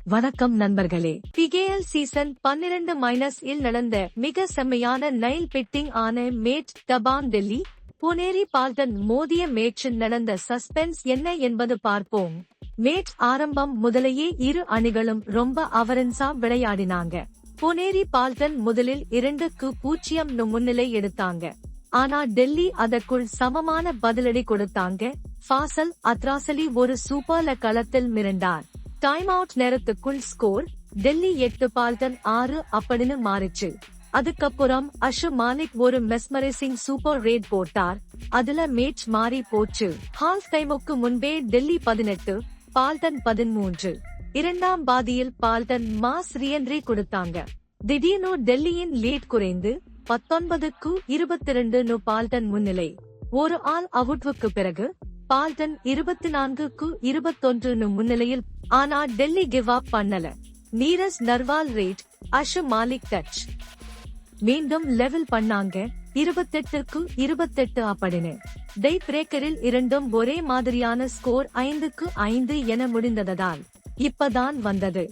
வணக்கம் நண்பர்களே. PKL season 12 இல் நடந்த மிக செம்மையான நைல் பெட்டிங் ஆன மேட்ச் தபாங் டெல்லி புனேரி பால்டன் மோதிய மேட்சில் நடந்த சஸ்பென்ஸ் என்ன என்பது பார்ப்போம். மேட்ச் ஆரம்பம் முதலையே இரு அணிகளும் ரொம்ப அவரன்ஸா விளையாடினாங்க. புனேரி பால்டன் முதலில் 2-0 முன்னிலை எடுத்தாங்க. ஆனா டெல்லி அதற்குள் சமமான பதிலடி கொடுத்தாங்க. ஃபாசல் அத்ராசலி ஒரு சூப்பர்ல களத்தில் மிரண்டார். டைம் அவுட் நேரத்துக்குள் ஸ்கோர் டெல்லி 8 பால்டன் 6 அப்படின்னு மாறிச்சு. அதுக்கப்புறம் அஷு மாலிக் ஒரு மெஸ்மரைசிங் சூப்பர் ரேட் போட்டார். அதுல மேட்ச் மாறி போச்சு. ஹால்ஃப் டைமுக்கு முன்பே டெல்லி 18 பால்டன் 13. இரண்டாம் பாதியில் பால்டன் மாஸ் ரீஎன்ட்ரி கொடுத்தாங்க. திடீர்னு டெல்லியின் லீட் குறைந்து 19-22 பால்டன் முன்னிலை. ஒரு ஆல் அவுட்வுக்கு பிறகு பால்டன் 24-21 முன்னிலையில். ஆனா டெல்லி கிவ் அப் பண்ணல. நீரஜ் நர்வால் ரேட் அஷு மாலிக் டச் மீண்டும் லெவல் பண்ணாங்க. 28-28 அப்படின்னு. டை பிரேக்கரில் இரண்டும் ஒரே மாதிரியான ஸ்கோர் 5-5 என முடிந்ததால் இப்பதான் வந்தது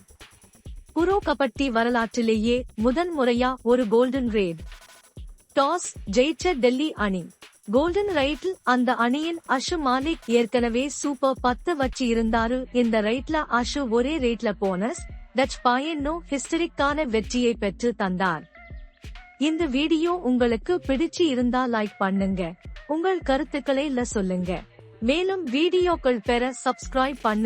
புரோ கபடி வரலாற்றிலேயே முதன்முறையா ஒரு கோல்டன் ரேட். டாஸ் ஜெயிச்ச டெல்லி அணி. கோல்டன் ரைட்டில் அந்த அணியின் அஷு மாலிக் ஏற்கனவே சூப்பர் 10 வச்சு இருந்தாரு. இந்த ரைட்ல அஷு ஒரே ரேட்ல போனஸ் டச் பாயின்னு ஹிஸ்டரிக்கான வெற்றியை பெற்று தந்தார். இந்த வீடியோ உங்களுக்கு பிடிச்சு இருந்தா லைக் பண்ணுங்க. உங்கள் கருத்துக்களை சொல்லுங்க. மேலும் வீடியோக்கள் பெற சப்ஸ்கிரைப் பண்ணுங்க.